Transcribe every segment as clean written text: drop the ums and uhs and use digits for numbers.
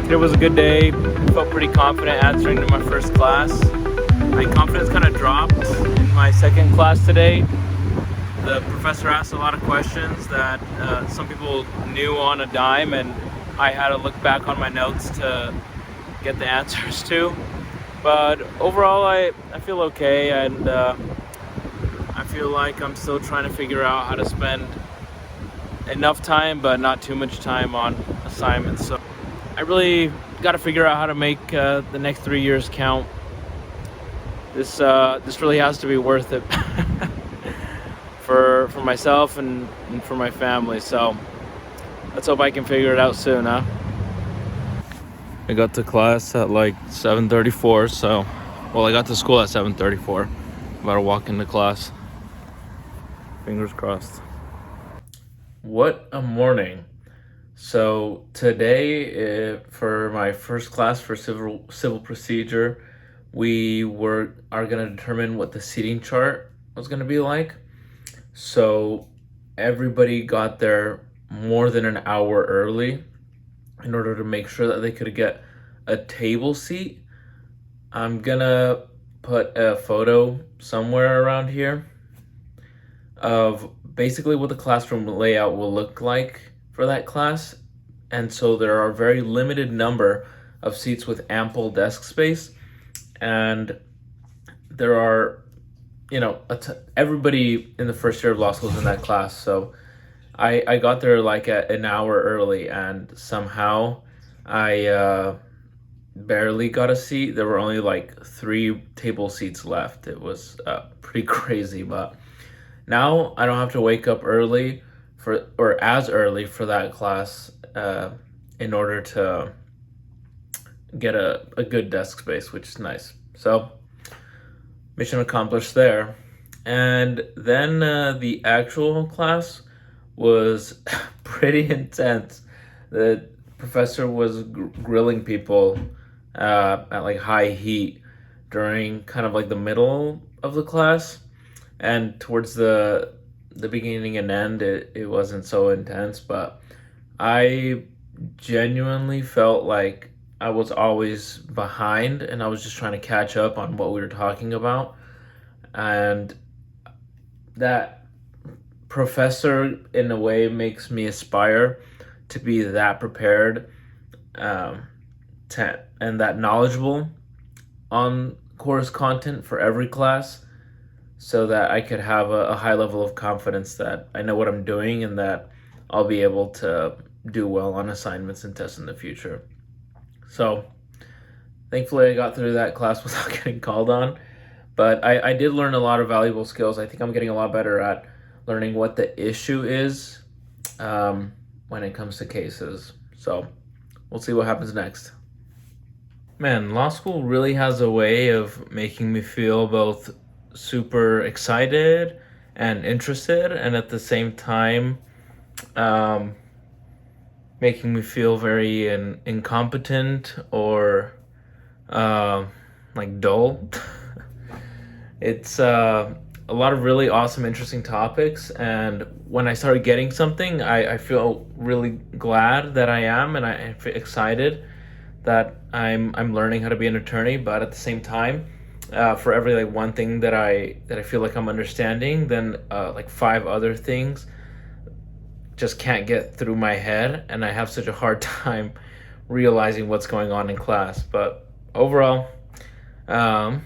Today was a good day. Felt pretty confident answering to my first class. My confidence kind of dropped in my second class today. The professor asked a lot of questions that some people knew on a dime, and I had to look back on my notes to get the answers to. But overall, I feel okay, and I feel like I'm still trying to figure out how to spend enough time, but not too much time on assignments. So I really got to figure out how to make the next 3 years count. This really has to be worth it for myself and for my family. So let's hope I can figure it out soon, huh? I got to class at like 7:34. So, well, I got to school at 7:34. I'm about to walk into class. Fingers crossed. What a morning. So today, for my first class for civil procedure, we are going to determine what the seating chart was going to be like. So everybody got there more than an hour early in order to make sure that they could get a table seat. I'm going to put a photo somewhere around here of basically what the classroom layout will look like for that class. And so there are a very limited number of seats with ample desk space, and there are, everybody in the first year of law school is in that class. So I got there like an hour early, and somehow I barely got a seat. There were only like 3 table seats left. It was pretty crazy, but now I don't have to wake up early as early for that class in order to get a good desk space, which is nice. So mission accomplished there. And then the actual class was pretty intense. The professor was grilling people at like high heat during kind of like the middle of the class. And towards the beginning and end, it wasn't so intense, but I genuinely felt like I was always behind, and I was just trying to catch up on what we were talking about. And that professor, in a way, makes me aspire to be that prepared and that knowledgeable on course content for every class, so that I could have a high level of confidence that I know what I'm doing and that I'll be able to do well on assignments and tests in the future. So thankfully I got through that class without getting called on, but I did learn a lot of valuable skills. I think I'm getting a lot better at learning what the issue is when it comes to cases. So we'll see what happens next. Man, law school really has a way of making me feel both super excited and interested, and at the same time making me feel very incompetent or like dull. It's a lot of really awesome, interesting topics, and when I started getting something, I feel really glad that I am, and I feel excited that I'm learning how to be an attorney. But at the same time, for every like one thing that I feel like I'm understanding, then like 5 other things just can't get through my head, and I have such a hard time realizing what's going on in class. But overall, I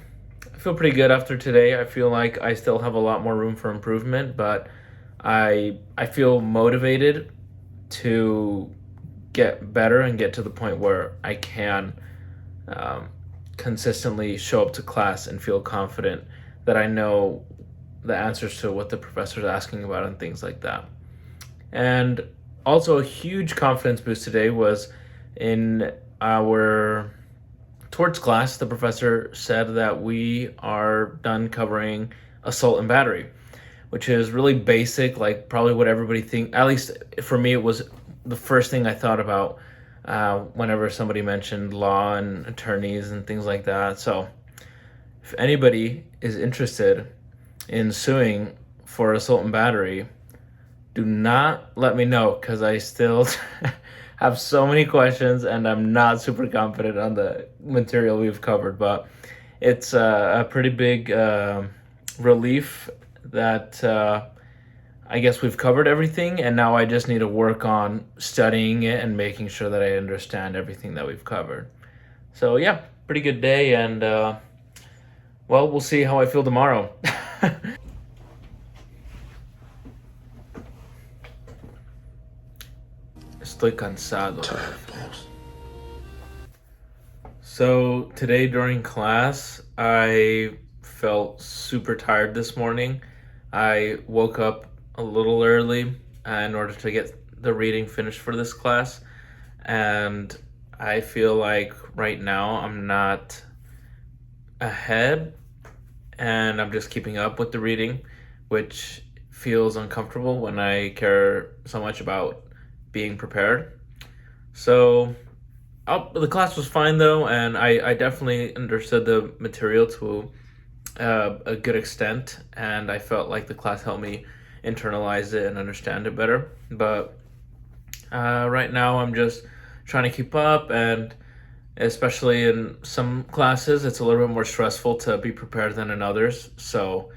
feel pretty good after today. I feel like I still have a lot more room for improvement, but I feel motivated to get better and get to the point where I can consistently show up to class and feel confident that I know the answers to what the professor is asking about and things like that. And also a huge confidence boost today was in our torts class. The professor said that we are done covering assault and battery, which is really basic, like probably what everybody think. At least for me, it was the first thing I thought about whenever somebody mentioned law and attorneys and things like that. So if anybody is interested in suing for assault and battery, do not let me know, because I still have so many questions, and I'm not super confident on the material we've covered. But it's a pretty big relief that I guess we've covered everything, and now I just need to work on studying it and making sure that I understand everything that we've covered. So yeah, pretty good day, and well, we'll see how I feel tomorrow. Estoy cansado. So today during class, I felt super tired this morning. I woke up a little early in order to get the reading finished for this class, and I feel like right now I'm not ahead and I'm just keeping up with the reading, which feels uncomfortable when I care so much about being prepared. So the class was fine though, and I definitely understood the material to a good extent, and I felt like the class helped me internalize it and understand it better. But right now I'm just trying to keep up, and especially in some classes it's a little bit more stressful to be prepared than in others. So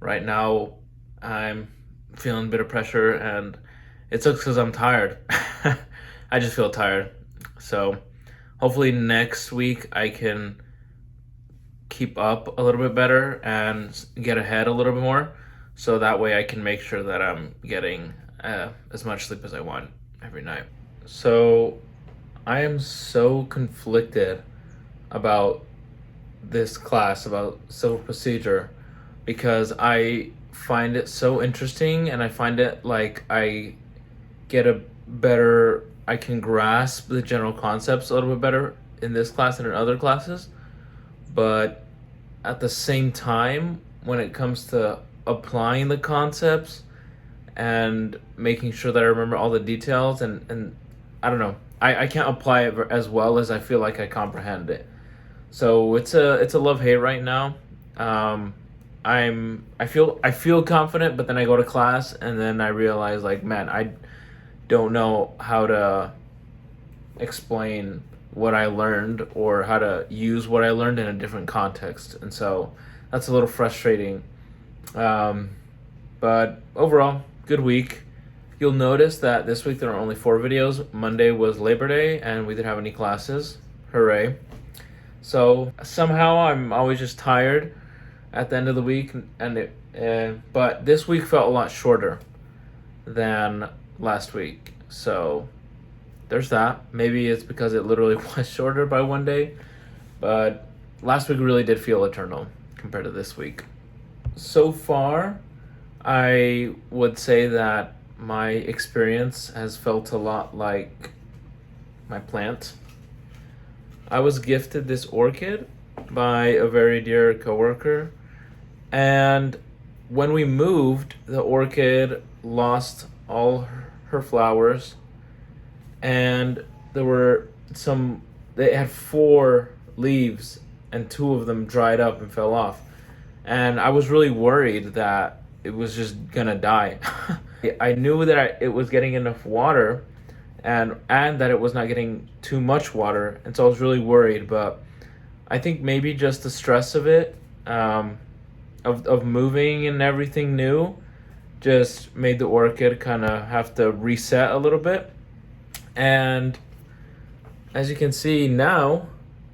right now I'm feeling a bit of pressure, and it sucks because I'm tired. I just feel tired. So hopefully next week I can keep up a little bit better and get ahead a little bit more, so that way I can make sure that I'm getting as much sleep as I want every night. So I am so conflicted about this class, about civil procedure, because I find it so interesting, and I find it like I get I can grasp the general concepts a little bit better in this class than in other classes. But at the same time, when it comes to applying the concepts and making sure that I remember all the details, and I don't know, I can't apply it as well as I feel like I comprehend it. So it's a love-hate right now. I feel confident, but then I go to class and then I realize, like, man, I don't know how to explain what I learned or how to use what I learned in a different context. And so that's a little frustrating. But overall, good week. You'll notice that this week there are only 4 videos. Monday was Labor Day and we didn't have any classes. Hooray. So somehow I'm always just tired at the end of the week, but this week felt a lot shorter than last week. So there's that. Maybe it's because it literally was shorter by one day, but last week really did feel eternal compared to this week. So far, I would say that my experience has felt a lot like my plant. I was gifted this orchid by a very dear coworker, and when we moved, the orchid lost all her flowers, and they had 4 leaves and 2 of them dried up and fell off, and I was really worried that it was just gonna die. I knew that it was getting enough water, and that it was not getting too much water, and so I was really worried. But I think maybe just the stress of it, of moving and everything new, just made the orchid kind of have to reset a little bit. And as you can see now,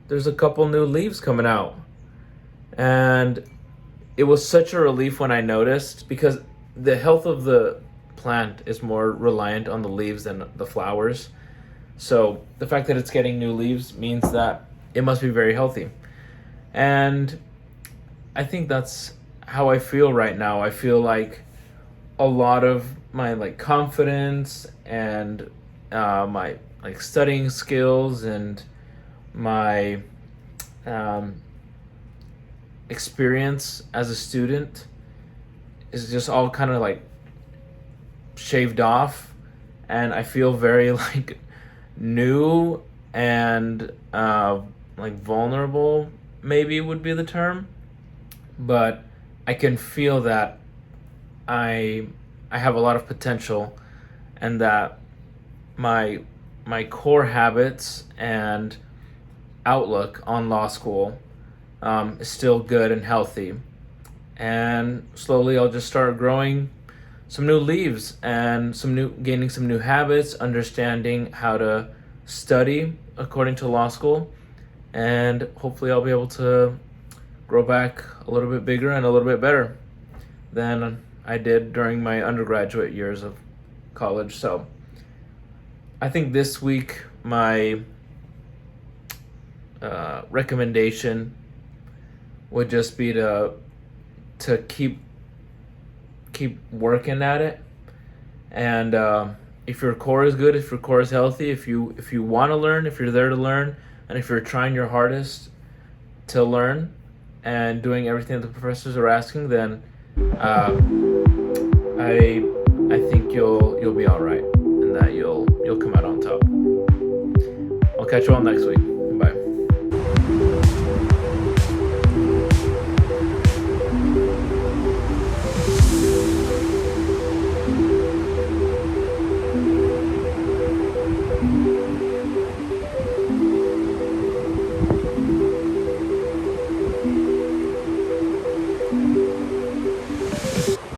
there's a couple new leaves coming out, and it was such a relief when I noticed, because the health of the plant is more reliant on the leaves than the flowers. So the fact that it's getting new leaves means that it must be very healthy. And I think that's how I feel right now. I feel like a lot of my confidence and my studying skills and my experience as a student is just all kind of shaved off, and I feel very new and vulnerable, maybe would be the term. But I can feel that I have a lot of potential, and that my my core habits and outlook on law school is still good and healthy. And slowly I'll just start growing some new leaves and gaining some new habits, understanding how to study according to law school, and hopefully I'll be able to grow back a little bit bigger and a little bit better than I did during my undergraduate years of college. So I think this week my recommendation would just be to keep working at it. And if your core is good, if your core is healthy, if you want to learn, if you're there to learn, and if you're trying your hardest to learn and doing everything that the professors are asking, then I think you'll be all right, and that you'll come out on top. I'll catch you all next week.